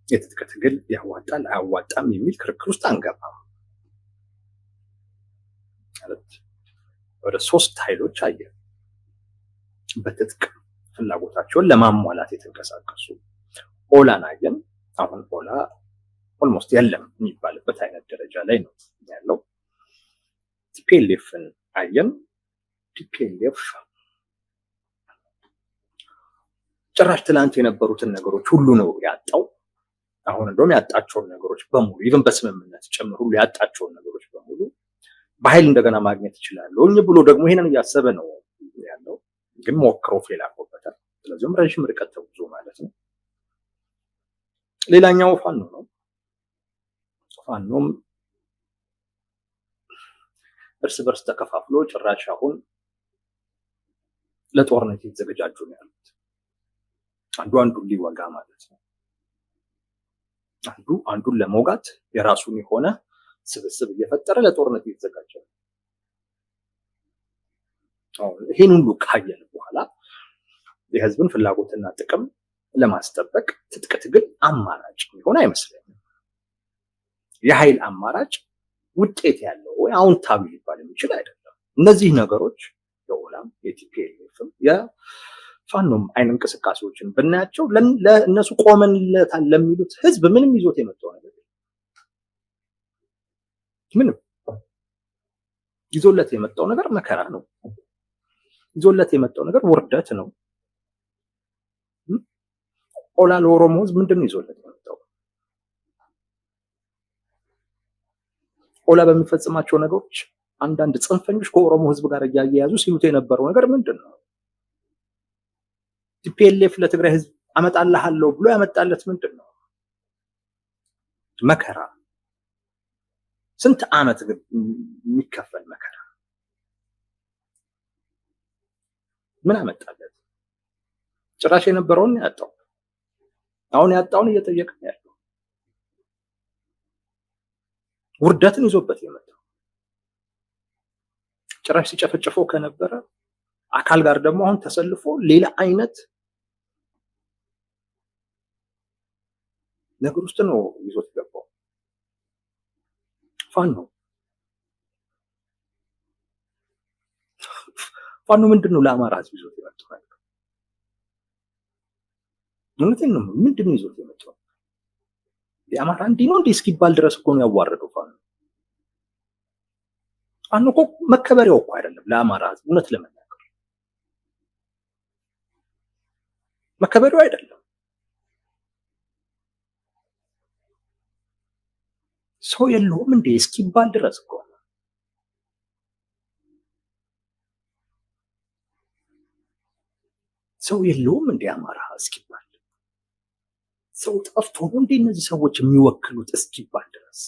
የትጥቅ ትግል ያዋጣል አያዋጣም የሚል ክርክር ውስጥ አንገባም ማለት ወደ 3 ኃይሎች አየን በትጥቅ ፍላጎታቸውን ለማሟላት የተንቀሳቀሱ ኦላን አየን። አሁን ኦላ ኦልሞስት የለም የሚባልበት አይነት ደረጃ ላይ ነው ያለው። ቲፒኤልኤፍን አየን። ቲፒኤልኤፍ ጭራሽ ትላንት የነበሩትን ነገሮች ሁሉ ነው ያጣው። አሁን እንደውም ያጣቸውን ነገሮች በሙሉ ኢቭን በስምምነት ጭምር ሁሉ ያጣቸውን ነገሮች በሙሉ በኃይል እንደገና ማግኘት ይችላል ብሎ ደግሞ ይሄንን እያሰበ ነው ያለው። ግን ሞክሮ ፌል አድርጎበታል። ስለዚህም ረጅም ርቀት ተጉዞ ማለት ነው። ሌላኛው ፋኖ ነው። ፋኖም እርስ በርስ ተከፋፍሎ ጭራሽ አሁን ለጦርነት የተዘጋጁ ነው ያሉት። አንዱ አንዱን ሊወጋ ማለት ነው። አንዱ አንዱን ለመውጋት የራሱን የሆነ ስብስብ እየፈጠረ ለጦርነት እየተዘጋጀ ነው። ይሄን ሁሉ ካየን በኋላ የህዝብን ፍላጎትና ጥቅም ለማስጠበቅ ትጥቅ ትግል አማራጭ ሆነ አይመስለኝም። የኃይል አማራጭ ውጤት ያለው ወይ አዎንታዊ ሊባል የሚችል አይደለም። እነዚህ ነገሮች የኦላም የቲፒኤልኤፍም የፋኖም አይነት እንቅስቃሴዎችን ብናያቸው ለእነሱ ቆመንለታል ለሚሉት ህዝብ ምንም ይዞት የመጣው ነገር ምንም ይዞለት የመጣው ነገር መከራ ነው። ይዞለት የመጣው ነገር ውርደት ነው። ኦላ ለኦሮሞ ህዝብ ምንድን ነው ይዞለት የመጣው? ኦላ በሚፈጽማቸው ነገሮች አንዳንድ ጽንፈኞች ከኦሮሞ ህዝብ ጋር እያያያዙ ሲሉት የነበረው ነገር ምንድን ነው? ቲፒኤልኤፍ ለትግራይ ህዝብ አመጣልሃለሁ ብሎ ያመጣለት ምንድን ነው? መከራ። ስንት ዓመት የሚከፈል መከራ ምን አመጣለት? ጭራሽ የነበረውን ያጣው። አሁን ያጣውን እየጠየቀ ያለው ውርደትን ይዞበት የመጣው ጭራሽ ሲጨፈጨፈው ከነበረ አካል ጋር ደግሞ አሁን ተሰልፎ ሌላ አይነት ነገር ውስጥ ነው ይዞት የገባው። ፋኖ ምንድነው ለአማራ ህዝብ ይዞት የመጣው? እውነቴን ነው። ምንድነው ይዞት የመጣው? የአማራ እንዲህ ነው እንዲህ እስኪባል ድረስ እኮ ነው ያዋረደው ፋኖ። ፋኖ እኮ መከበሪያው እኮ አይደለም ለአማራ ህዝብ። እውነት ለመናገር መከበሪያው አይደለም። ሰው የለውም እንዴ እስኪባል ድረስ እኮ ሰው የለውም እንዴ አማራ እስኪባል፣ ሰው ጠፍቶ ነው እንዴ እነዚህ ሰዎች የሚወክሉት እስኪባል ድረስ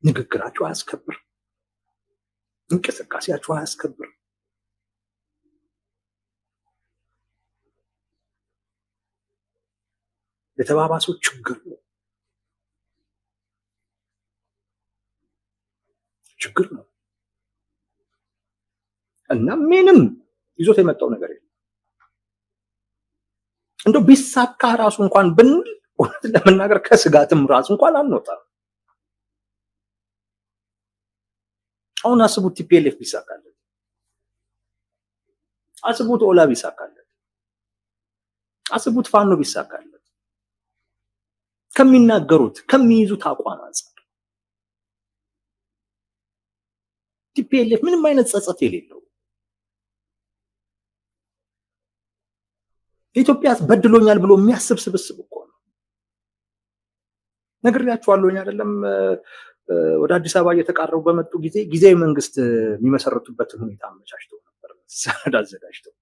ንግግራቸው አያስከብር፣ እንቅስቃሴያቸው አያስከብር። የተባባሰው ችግር ነው እና ምንም ይዞት የመጣው ነገር የለም። እንደው ቢሳካ ራሱ እንኳን ብንል እውነት ለመናገር ከስጋትም ራሱ እንኳን አንወጣም። አሁን አስቡት ቲፒኤልኤፍ ቢሳካለት፣ አስቡት ኦላ ቢሳካለት፣ አስቡት ፋኖ ቢሳካለት፣ ከሚናገሩት ከሚይዙት አቋም አንፃር ቲፒኤልኤፍ ምንም አይነት ጸጸት የሌለው ኢትዮጵያ በድሎኛል ብሎ የሚያስብ ስብስብ እኮ ነው። ነግሬያቸዋለሁኝ አይደለም? ወደ አዲስ አበባ እየተቃረቡ በመጡ ጊዜ ጊዜያዊ መንግስት የሚመሰረቱበትን ሁኔታ አመቻችተው ነበር፣ ሰነድ አዘጋጅተው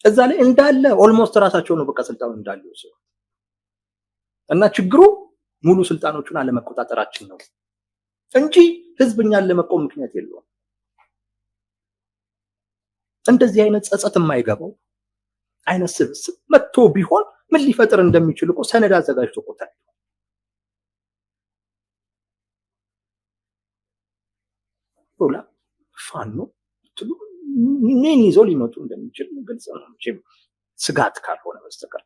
እዛ ላይ እንዳለ ኦልሞስት ራሳቸው ነው በቃ ስልጣኑ እንዳለ ይወስዱ እና ችግሩ ሙሉ ስልጣኖቹን አለመቆጣጠራችን ነው እንጂ ህዝብኛን ለመቆም ምክንያት የለውም። እንደዚህ አይነት ጸጸት የማይገባው አይነት ስብስብ መጥቶ ቢሆን ምን ሊፈጥር እንደሚችል እኮ ሰነድ አዘጋጅቶ እኮ ታይቷል። ኦላ ፋኖ ምን ይዘው ሊመጡ እንደሚችል ግልጽ ነው። መቼም ስጋት ካልሆነ በስተቀር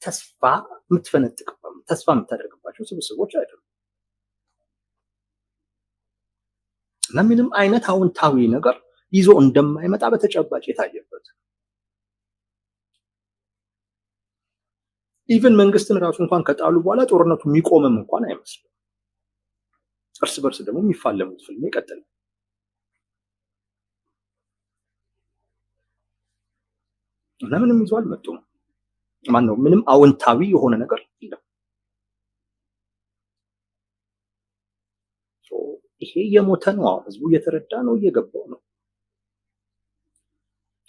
ተስፋ የምትፈነጥቅባቸው ተስፋ የምታደርግባቸው ስብስቦች አይደሉም። እና ምንም አይነት አዎንታዊ ነገር ይዞ እንደማይመጣ በተጨባጭ የታየበት ኢቭን መንግስትን ራሱ እንኳን ከጣሉ በኋላ ጦርነቱ የሚቆምም እንኳን አይመስልም። እርስ በርስ ደግሞ የሚፋለሙት ፍልም ይቀጥላል። እና ምንም ይዞ አልመጡም። ማነው ምንም አዎንታዊ የሆነ ነገር የለም። ይሄ የሞተ ነው። ህዝቡ እየተረዳ ነው፣ እየገባው ነው።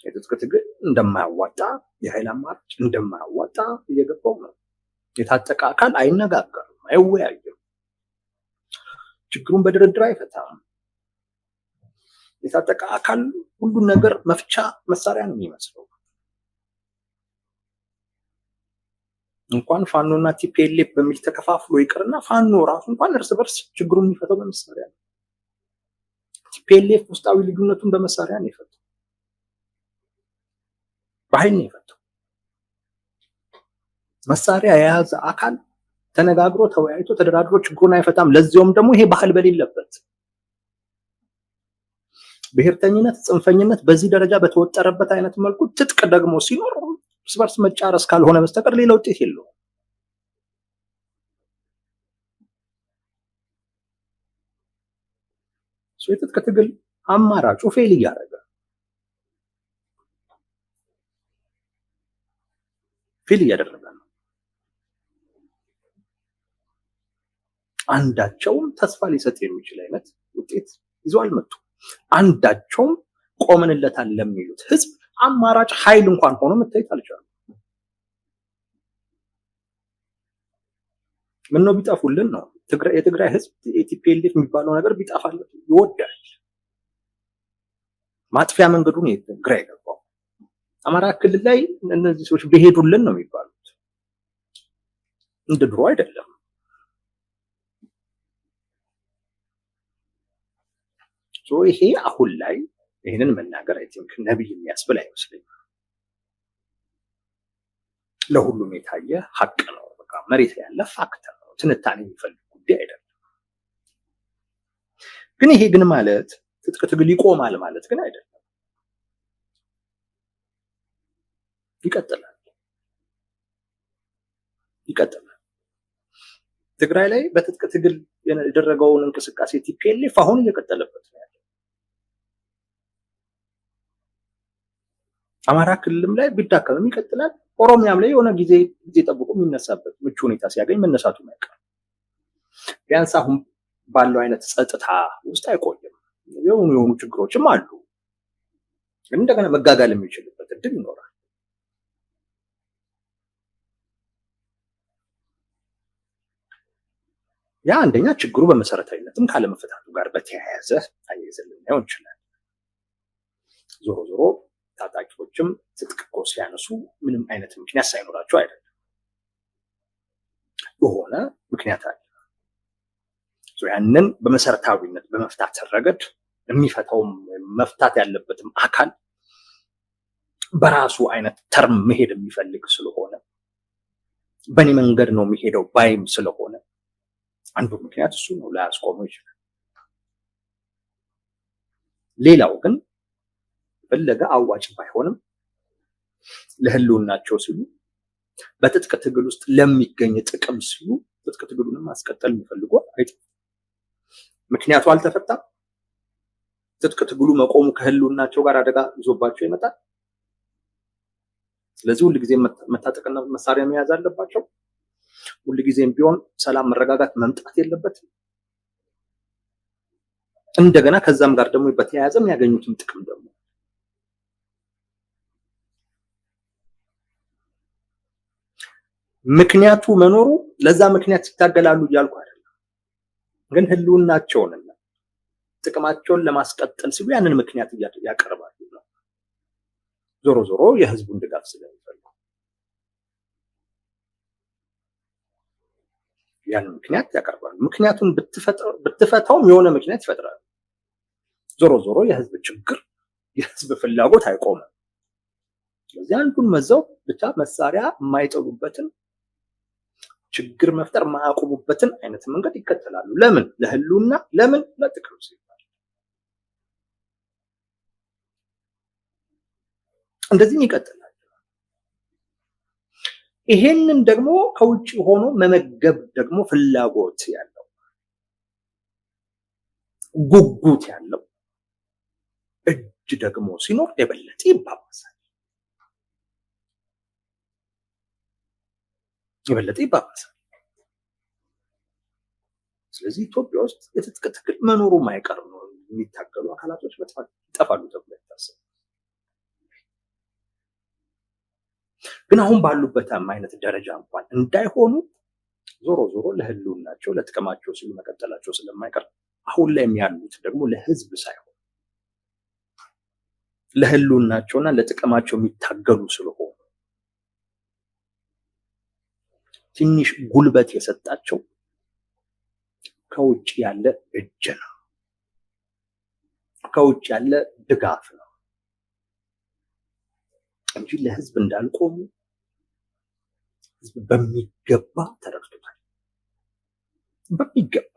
የትጥቅ ትግል እንደማያዋጣ፣ የኃይል አማራጭ እንደማያዋጣ እየገባው ነው። የታጠቀ አካል አይነጋገርም፣ አይወያይም፣ ችግሩን በድርድር አይፈታም። የታጠቀ አካል ሁሉን ነገር መፍቻ መሳሪያ ነው የሚመስለው። እንኳን ፋኖና ቲፒኤልኤፍ በሚል ተከፋፍሎ ይቅርና ፋኖ ራሱ እንኳን እርስ በርስ ችግሩን የሚፈታው በመሳሪያ ነው። ቲፒኤልኤፍ ውስጣዊ ልዩነቱን በመሳሪያ ነው የፈታው፣ በኃይል ነው የፈታው። መሳሪያ የያዘ አካል ተነጋግሮ ተወያይቶ ተደራድሮ ችግሩን አይፈታም። ለዚያውም ደግሞ ይሄ ባህል በሌለበት ብሔርተኝነት፣ ጽንፈኝነት በዚህ ደረጃ በተወጠረበት አይነት መልኩ ትጥቅ ደግሞ ሲኖር እርስ በርስ መጫረስ ካልሆነ በስተቀር ሌላ ውጤት የለውም። የትጥቅ ትግል አማራጩ ፌል እያደረገ ነው። አንዳቸውም ተስፋ ሊሰጥ የሚችል አይነት ውጤት ይዞ አልመጡም። አንዳቸውም ቆመንለታል ለሚሉት ህዝብ አማራጭ ኃይል እንኳን ሆኖ መታየት አልቻለም። ምን ነው ቢጠፉልን ነው። የትግራይ ህዝብ የቲፒኤልኤፍ የሚባለው ነገር ቢጠፋለት ይወዳል። ማጥፊያ መንገዱን ግራ የገባው አማራ ክልል ላይ እነዚህ ሰዎች በሄዱልን ነው የሚባሉት። እንደ ድሮ አይደለም። ይሄ አሁን ላይ ይህንን መናገር አይ ቲንክ ነብይ የሚያስብል አይመስለኝም። ለሁሉም የታየ ሀቅ ነው። በቃ መሬት ላይ ያለ ፋክት ነው። ትንታኔ የሚፈልግ ጉዳይ አይደለም። ግን ይሄ ግን ማለት ትጥቅ ትግል ይቆማል ማለት ግን አይደለም። ይቀጥላል። ትግራይ ላይ በትጥቅ ትግል የደረገውን እንቅስቃሴ ቲፒኤልኤፍ አሁን እየቀጠለበት ነው ያለው። አማራ ክልልም ላይ ቢዳከምም ይቀጥላል። ኦሮሚያም ላይ የሆነ ጊዜ ጠብቆ የሚነሳበት ምቹ ሁኔታ ሲያገኝ መነሳቱ አይቀርም። ቢያንስ አሁን ባለው አይነት ጸጥታ ውስጥ አይቆይም። የሆኑ ችግሮችም አሉ። እንደገና መጋጋል የሚችልበት እድል ይኖራል። ያ አንደኛ ችግሩ በመሰረታዊነትም ካለመፈታቱ ጋር በተያያዘ አያይዘን ልናየው እንችላለን። ዞሮ ዞሮ ታጣቂዎችም ትጥቅ እኮ ሲያነሱ ምንም አይነት ምክንያት ሳይኖራቸው አይደለም፣ የሆነ ምክንያት አለ። ያንን በመሰረታዊነት በመፍታት ረገድ የሚፈታውም መፍታት ያለበትም አካል በራሱ አይነት ተርም መሄድ የሚፈልግ ስለሆነ በእኔ መንገድ ነው የሚሄደው ባይም ስለሆነ አንዱ ምክንያት እሱ ነው፣ ላያስቆመው ይችላል። ሌላው ግን ፈለገ አዋጭ ባይሆንም ለህልውናቸው ሲሉ በትጥቅ ትግል ውስጥ ለሚገኝ ጥቅም ሲሉ ትጥቅ ትግሉንም ማስቀጠል የሚፈልጉ አይደለም። ምክንያቱ አልተፈታም። ትጥቅ ትግሉ መቆሙ ከህልውናቸው ጋር አደጋ ይዞባቸው ይመጣል። ስለዚህ ሁልጊዜ መታጠቅና መሳሪያ መያዝ አለባቸው። ሁልጊዜም ቢሆን ሰላም፣ መረጋጋት መምጣት የለበትም። እንደገና ከዛም ጋር ደግሞ በተያያዘ የሚያገኙትም ጥቅም ደግሞ ምክንያቱ መኖሩ ለዛ ምክንያት ይታገላሉ እያልኩ አይደለም። ግን ህልውናቸውንና ጥቅማቸውን ለማስቀጠል ሲሉ ያንን ምክንያት ያቀርባሉ ነው። ዞሮ ዞሮ የህዝቡን ድጋፍ ስለሚፈልጉ ያንን ምክንያት ያቀርባሉ። ምክንያቱን ብትፈታውም የሆነ ምክንያት ይፈጥራሉ። ዞሮ ዞሮ የህዝብ ችግር የህዝብ ፍላጎት አይቆምም። ስለዚህ አንዱን መዘው ብቻ መሳሪያ የማይጠሉበትን ችግር መፍጠር ማያቆሙበትን አይነት መንገድ ይከተላሉ። ለምን? ለህልውና፣ ለምን? ለጥቅም ሲባል። እንደዚህም ይቀጥላል። ይሄንን ደግሞ ከውጭ ሆኖ መመገብ ደግሞ ፍላጎት ያለው ጉጉት ያለው እጅ ደግሞ ሲኖር የበለጠ ይባባሳል። ስለዚህ ኢትዮጵያ ውስጥ የትጥቅ ትግል መኖሩ ማይቀር ነው። የሚታገሉ አካላቶች ይጠፋሉ ተብሎ ይታሰባል። ግን አሁን ባሉበት አይነት ደረጃ እንኳን እንዳይሆኑ ዞሮ ዞሮ ለህልውናቸው ለጥቅማቸው ሲሉ መቀጠላቸው ስለማይቀር አሁን ላይ ያሉት ደግሞ ለህዝብ ሳይሆን ለህልውናቸውና ለጥቅማቸው የሚታገሉ ስለሆኑ ትንሽ ጉልበት የሰጣቸው ከውጭ ያለ እጅ ነው፣ ከውጭ ያለ ድጋፍ ነው እንጂ ለህዝብ እንዳልቆሙ ህዝብ በሚገባ ተረድቶታል። በሚገባ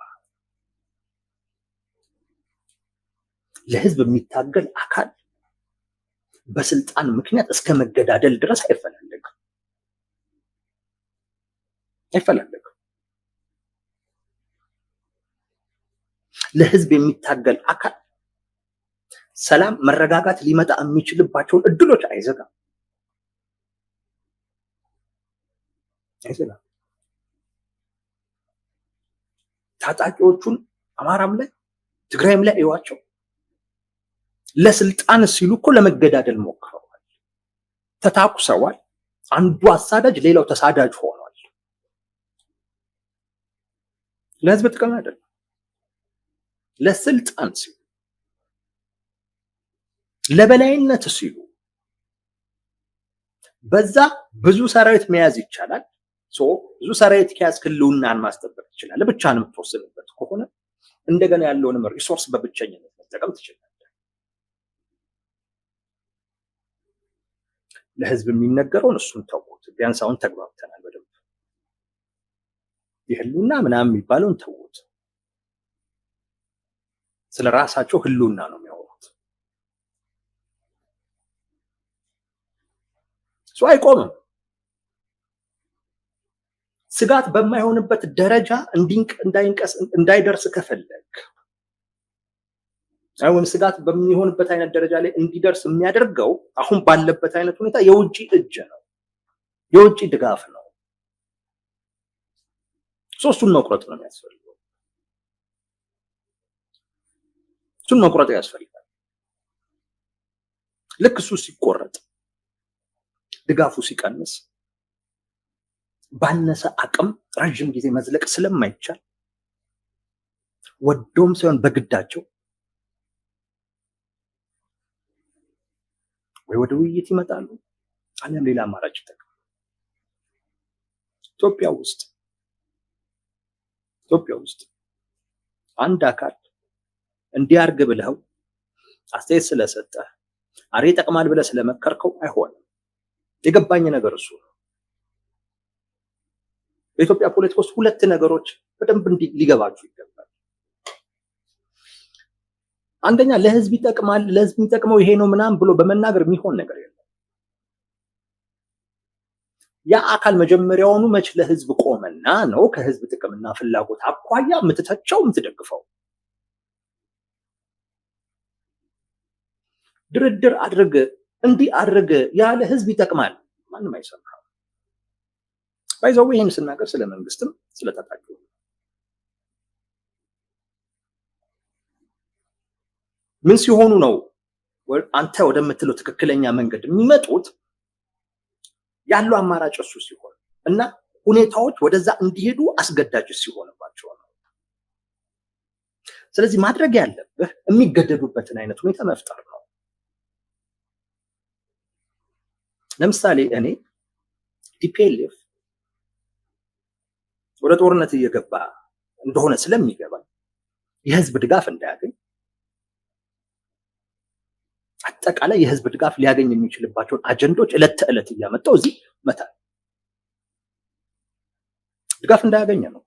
ለህዝብ የሚታገል አካል በስልጣን ምክንያት እስከ መገዳደል ድረስ አይፈላለግም። ለህዝብ የሚታገል አካል ሰላም፣ መረጋጋት ሊመጣ የሚችልባቸውን እድሎች አይዘጋም። ታጣቂዎቹን አማራም ላይ ትግራይም ላይ እዩዋቸው። ለስልጣን ሲሉ እኮ ለመገዳደል ሞክረዋል፣ ተታኩሰዋል። አንዱ አሳዳጅ ሌላው ተሳዳጅ ሆኗል። ለህዝብ ጥቅም አይደለም፣ ለስልጣን ሲሉ ለበላይነት ሲሉ በዛ ብዙ ሰራዊት መያዝ ይቻላል። ብዙ ሰራዊት ከያዝ ህልውናን ማስጠበቅ ትችላለህ። ብቻህን የምትወስንበት ከሆነ እንደገና ያለውንም ሪሶርስ በብቸኝነት መጠቀም ትችላለህ። ለህዝብ የሚነገረውን እሱን ተውት። ቢያንስ አሁን ተግባብተናል በደንብ። የህልውና ምናምን የሚባለውን ተውት። ስለ ራሳቸው ህልውና ነው የሚያወሩት። እሱ አይቆምም። ስጋት በማይሆንበት ደረጃ እንዳይደርስ ከፈለግ ወይም ስጋት በሚሆንበት አይነት ደረጃ ላይ እንዲደርስ የሚያደርገው አሁን ባለበት አይነት ሁኔታ የውጭ እጅ ነው፣ የውጭ ድጋፍ ነው። እሱን መቁረጥ ነው የሚያስፈልገው። እሱን መቁረጥ ያስፈልጋል። ልክ እሱ ሲቆረጥ ድጋፉ ሲቀንስ ባነሰ አቅም ረጅም ጊዜ መዝለቅ ስለማይቻል ወዶም ሳይሆን በግዳቸው ወይ ወደ ውይይት ይመጣሉ፣ አለም ሌላ አማራጭ ይጠቀማሉ። ኢትዮጵያ ውስጥ አንድ አካል እንዲያርግ ብለው አስተያየት ስለሰጠ አሬ ይጠቅማል ብለህ ስለመከርከው አይሆንም። የገባኝ ነገር እሱ ነው። በኢትዮጵያ ፖለቲካ ውስጥ ሁለት ነገሮች በደንብ ሊገባችሁ ይገባል። አንደኛ ለህዝብ ይጠቅማል፣ ለህዝብ የሚጠቅመው ይሄ ነው ምናምን ብሎ በመናገር የሚሆን ነገር የለም። ያ አካል መጀመሪያውኑ መች ለህዝብ ቆመና ነው ከህዝብ ጥቅምና ፍላጎት አኳያ የምትተቸው የምትደግፈው? ድርድር አድርግ እንዲህ አድርግ ያለ ህዝብ ይጠቅማል ማንም አይሰማም። ባይዘው ይሄን ስናገር ስለ መንግስትም ስለ ታጣቂው ምን ሲሆኑ ነው አንተ ወደምትለው ትክክለኛ መንገድ የሚመጡት? ያለው አማራጭ እሱ ሲሆን እና ሁኔታዎች ወደዛ እንዲሄዱ አስገዳጅ ሲሆንባቸው ነው። ስለዚህ ማድረግ ያለብህ የሚገደዱበትን አይነት ሁኔታ መፍጠር ነው። ለምሳሌ እኔ ቲፒኤልኤፍ ወደ ጦርነት እየገባ እንደሆነ ስለሚገባ የህዝብ ድጋፍ እንዳያገኝ አጠቃላይ የህዝብ ድጋፍ ሊያገኝ የሚችልባቸውን አጀንዶች ዕለት ተዕለት እያመጣው እዚህ መታል። ድጋፍ እንዳያገኘ ነው።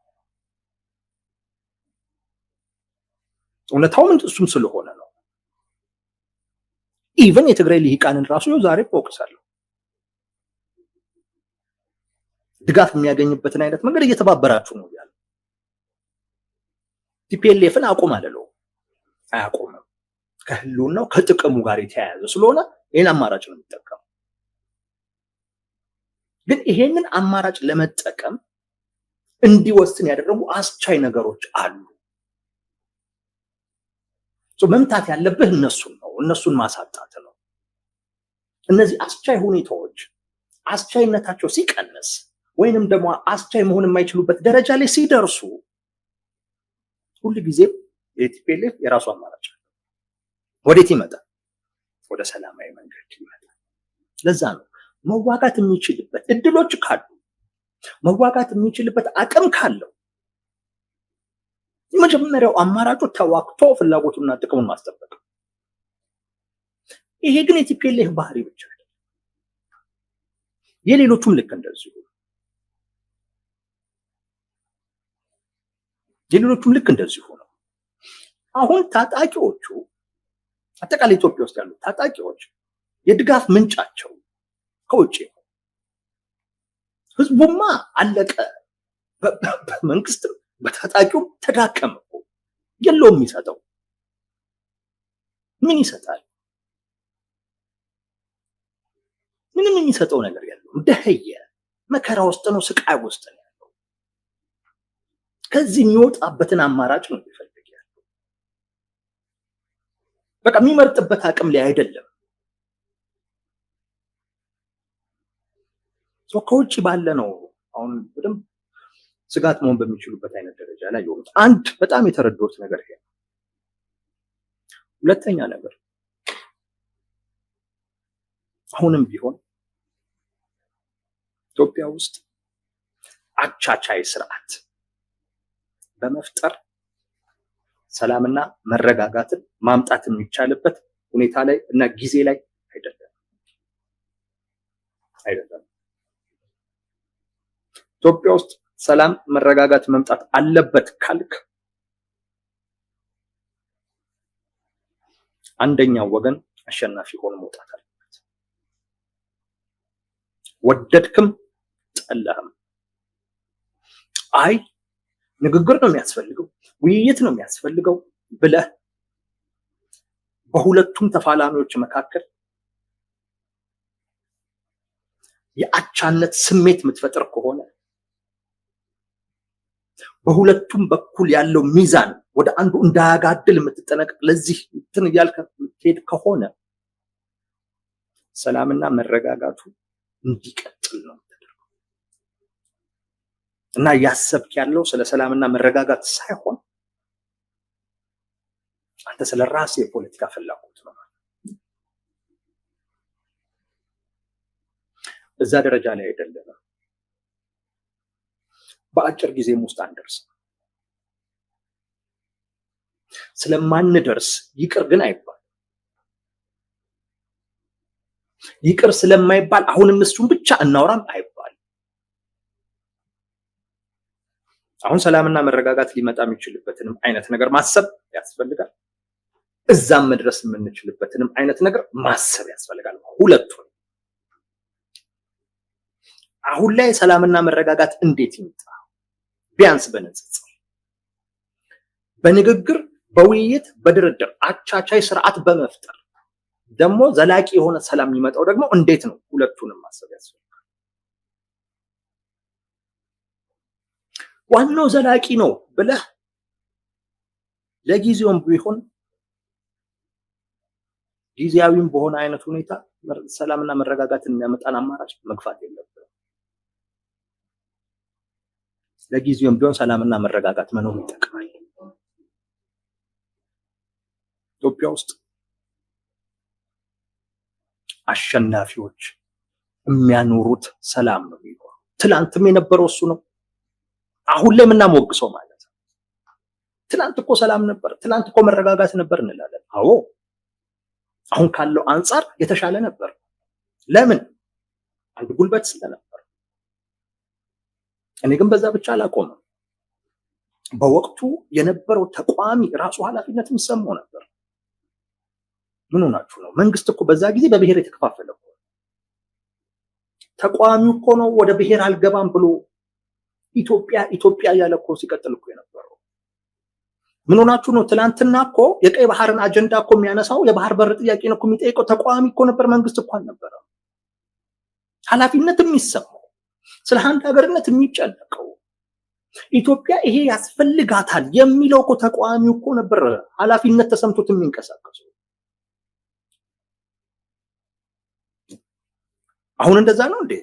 እውነታው እሱም ስለሆነ ነው። ኢቨን የትግራይ ልሂቃንን ራሱ ዛሬ እወቅሳለሁ። ድጋፍ የሚያገኝበትን አይነት መንገድ እየተባበራችሁ ነው ያለ። ቲፒኤልኤፍን አቁም አለለው፣ አያቆምም። ከህልውናው ከጥቅሙ ጋር የተያያዘ ስለሆነ ይሄን አማራጭ ነው የሚጠቀመው። ግን ይሄንን አማራጭ ለመጠቀም እንዲወስን ያደረጉ አስቻይ ነገሮች አሉ። መምታት ያለብህ እነሱን ነው፣ እነሱን ማሳጣት ነው። እነዚህ አስቻይ ሁኔታዎች አስቻይነታቸው ሲቀንስ ወይንም ደግሞ አስቻይ መሆን የማይችሉበት ደረጃ ላይ ሲደርሱ ሁልጊዜ የቲፒኤልኤፍ የራሱ አማራጭ አለ። ወዴት ይመጣል? ወደ ሰላማዊ መንገድ ይመጣል። ለዛ ነው መዋጋት የሚችልበት እድሎች ካሉ መዋጋት የሚችልበት አቅም ካለው የመጀመሪያው አማራጩ ተዋግቶ ፍላጎቱና ጥቅሙን ማስጠበቅ። ይሄ ግን የቲፒኤልኤፍ ባህሪ ብቻ አይደለም፣ የሌሎቹም ልክ እንደዚሁ ነው። አሁን ታጣቂዎቹ አጠቃላይ ኢትዮጵያ ውስጥ ያሉት ታጣቂዎች የድጋፍ ምንጫቸው ከውጭ ነው። ህዝቡማ አለቀ፣ በመንግስትም በታጣቂውም ተዳከመ እኮ። የለውም የሚሰጠው። ምን ይሰጣል? ምንም የሚሰጠው ነገር የለውም። ደህየ፣ መከራ ውስጥ ነው፣ ስቃይ ውስጥ ነው ያለው። ከዚህ የሚወጣበትን አማራጭ ነው የሚፈልግ ያለው። በቃ የሚመርጥበት አቅም ላይ አይደለም። ከውጭ ባለ ነው አሁን በደንብ ስጋት መሆን በሚችሉበት አይነት ደረጃ ላይ የሆኑት። አንድ በጣም የተረዳሁት ነገር ይሄ። ሁለተኛ ነገር አሁንም ቢሆን ኢትዮጵያ ውስጥ አቻቻይ ስርዓት በመፍጠር ሰላምና መረጋጋትን ማምጣት የሚቻልበት ሁኔታ ላይ እና ጊዜ ላይ አይደለም። ኢትዮጵያ ውስጥ ሰላም መረጋጋት መምጣት አለበት ካልክ አንደኛው ወገን አሸናፊ ሆኖ መውጣት አለበት። ወደድክም ጠላህም። አይ ንግግር ነው የሚያስፈልገው፣ ውይይት ነው የሚያስፈልገው ብለህ በሁለቱም ተፋላሚዎች መካከል የአቻነት ስሜት የምትፈጥር ከሆነ በሁለቱም በኩል ያለው ሚዛን ወደ አንዱ እንዳያጋድል የምትጠነቀቅ ለዚህ እንትን እያልክ የምትሄድ ከሆነ ሰላምና መረጋጋቱ እንዲቀጥል ነው የምትደርገው። እና ያሰብክ ያለው ስለ ሰላምና መረጋጋት ሳይሆን አንተ ስለ ራስህ የፖለቲካ ፍላጎት ነው። እዛ ደረጃ ላይ አይደለም። በአጭር ጊዜም ውስጥ አንደርስ። ስለማንደርስ ይቅር ግን አይባል። ይቅር ስለማይባል አሁንም እሱን ብቻ እናውራም አይባል። አሁን ሰላምና መረጋጋት ሊመጣ የሚችልበትንም አይነት ነገር ማሰብ ያስፈልጋል። እዛም መድረስ የምንችልበትንም አይነት ነገር ማሰብ ያስፈልጋል። ሁለቱም አሁን ላይ ሰላምና መረጋጋት እንዴት ይምጣ? ቢያንስ በንጽጽር በንግግር በውይይት በድርድር አቻቻይ ስርዓት በመፍጠር ደግሞ ዘላቂ የሆነ ሰላም የሚመጣው ደግሞ እንዴት ነው? ሁለቱንም ማሰብ ያስፈልጋል። ዋናው ዘላቂ ነው ብለህ ለጊዜውም ቢሆን ጊዜያዊም በሆነ አይነት ሁኔታ ሰላምና መረጋጋትን የሚያመጣን አማራጭ መግፋት የለብንም። ለጊዜውም ቢሆን ሰላምና መረጋጋት መኖር ይጠቅማል። ኢትዮጵያ ውስጥ አሸናፊዎች የሚያኖሩት ሰላም ነው የሚኖረው። ትላንትም የነበረው እሱ ነው። አሁን ላይ የምናሞግሰው ማለት ነው። ትላንት እኮ ሰላም ነበር፣ ትላንት እኮ መረጋጋት ነበር እንላለን። አዎ አሁን ካለው አንጻር የተሻለ ነበር። ለምን? አንድ ጉልበት ስለነበር። እኔ ግን በዛ ብቻ አላቆምም። በወቅቱ የነበረው ተቋሚ ራሱ ኃላፊነት የሚሰማው ነበር። ምን ሆናችሁ ነው? መንግስት እኮ በዛ ጊዜ በብሔር የተከፋፈለ እኮ ተቋሚው እኮ ነው ወደ ብሔር አልገባም ብሎ ኢትዮጵያ ኢትዮጵያ እያለ እኮ ሲቀጥል እኮ የነበረው። ምን ሆናችሁ ነው? ትናንትና እኮ የቀይ ባህርን አጀንዳ እኮ የሚያነሳው የባህር በር ጥያቄ ነው እኮ የሚጠይቀው ተቋሚ እኮ ነበር። መንግስት እኮ አልነበረም ኃላፊነት የሚሰማው ስለ አንድ ሀገርነት የሚጨነቀው ኢትዮጵያ ይሄ ያስፈልጋታል የሚለው እኮ ተቋሚው እኮ ነበር ኃላፊነት ተሰምቶት የሚንቀሳቀሰው። አሁን እንደዛ ነው እንዴ?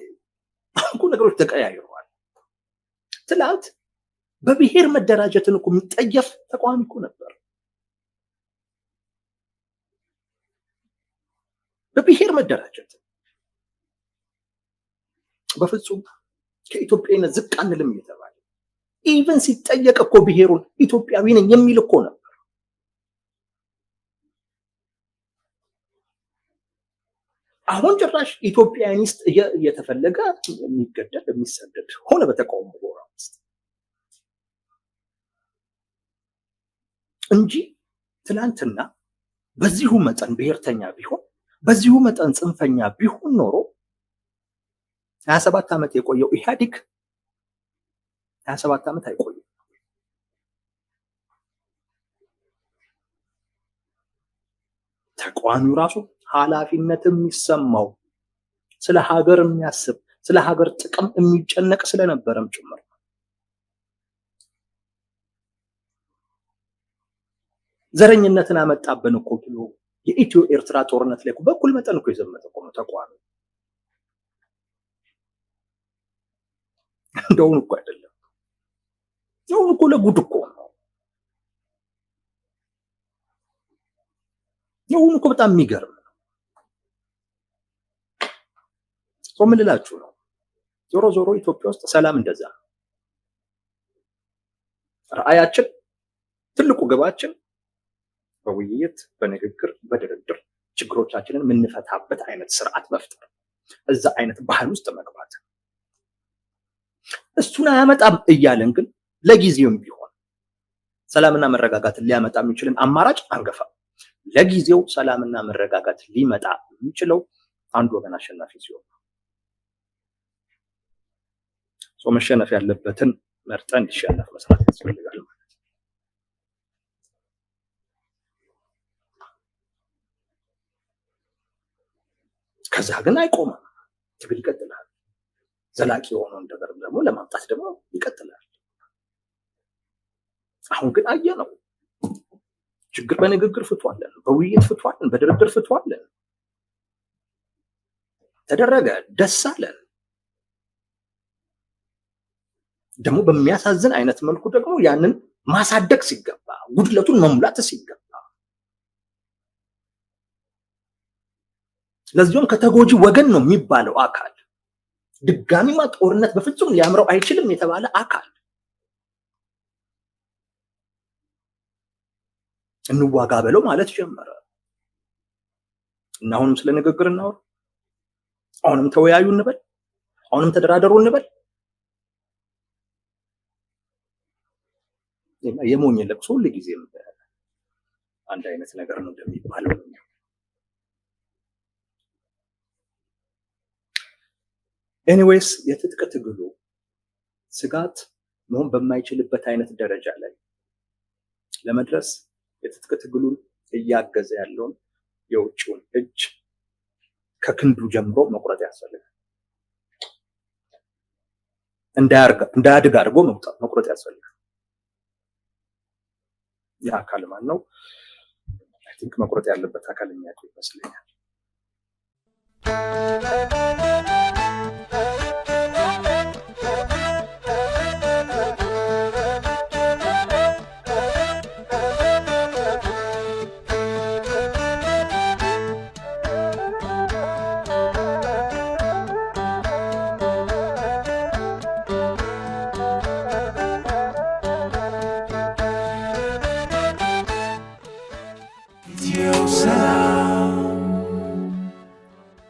አሁን ነገሮች ተቀያይረዋል። ትላንት በብሔር መደራጀትን እኮ የሚጠየፍ ተቋሚ እኮ ነበር። በብሔር መደራጀት በፍጹም ከኢትዮጵያዊነት ዝቅ አንልም የተባለ ኢቨን ሲጠየቅ እኮ ብሔሩን ኢትዮጵያዊ ነኝ የሚል እኮ ነበር። አሁን ጭራሽ ኢትዮጵያኒስት እየተፈለገ የሚገደል የሚሰደድ ሆነ በተቃውሞ ጎራ ውስጥ እንጂ ትላንትና በዚሁ መጠን ብሔርተኛ ቢሆን በዚሁ መጠን ጽንፈኛ ቢሆን ኖሮ 27 ዓመት የቆየው ኢህአዴግ 27 ዓመት አይቆይም። ተቋሚው ራሱ ኃላፊነት የሚሰማው ስለ ሀገር የሚያስብ ስለ ሀገር ጥቅም የሚጨነቅ ስለነበረም ጭምር ዘረኝነትን አመጣብን እኮ ብሎ የኢትዮ ኤርትራ ጦርነት ላይ በኩል መጠን እኮ የዘመተ እኮ ነው ተቋሚ። እንደውን እኮ አይደለም እንደውን እኮ ለጉድ እኮ ነው። እንደውን እኮ በጣም የሚገርም ነው። ምን ልላችሁ ነው? ዞሮ ዞሮ ኢትዮጵያ ውስጥ ሰላም እንደዛ ነው። ራዕያችን ትልቁ ግባችን በውይይት በንግግር በድርድር ችግሮቻችንን የምንፈታበት አይነት ስርዓት መፍጠር፣ እዛ አይነት ባህል ውስጥ መግባት። እሱን አያመጣም እያለን ግን ለጊዜውም ቢሆን ሰላምና መረጋጋትን ሊያመጣ የሚችልን አማራጭ አንገፋም። ለጊዜው ሰላምና መረጋጋት ሊመጣ የሚችለው አንድ ወገን አሸናፊ ሲሆን መሸነፍ ያለበትን መርጠን እንዲሸነፍ መስራት ያስፈልጋል ማለት ነው። ከዛ ግን አይቆምም፣ ትግል ይቀጥላል። ዘላቂ የሆነውን ነገር ደግሞ ለማምጣት ደግሞ ይቀጥላል። አሁን ግን አየነው፣ ችግር በንግግር ፍቷለን፣ በውይይት ፍቷለን፣ በድርድር ፍቷለን። ተደረገ፣ ደስ አለን። ደግሞ በሚያሳዝን አይነት መልኩ ደግሞ ያንን ማሳደግ ሲገባ ጉድለቱን መሙላት ሲገባ ለዚሁም ከተጎጂ ወገን ነው የሚባለው አካል ድጋሚማ ጦርነት በፍጹም ሊያምረው አይችልም የተባለ አካል እንዋጋ በለው ማለት ጀመረ እና አሁንም ስለ ንግግር እናወራ፣ አሁንም ተወያዩ እንበል፣ አሁንም ተደራደሩ እንበል። የሞኝ ለቅሶ ሁሉ ጊዜም አንድ አይነት ነገር ነው እንደሚባለው። ኤኒዌይስ የትጥቅ ትግሉ ስጋት መሆን በማይችልበት አይነት ደረጃ ላይ ለመድረስ የትጥቅ ትግሉን እያገዘ ያለውን የውጭውን እጅ ከክንዱ ጀምሮ መቁረጥ ያስፈልጋል። እንዳያድግ አድርጎ መቁረጥ ያስፈልጋል። ያ አካል ማን ነው? አይ ቲንክ መቁረጥ ያለበት አካል የሚያውቀው ይመስለኛል።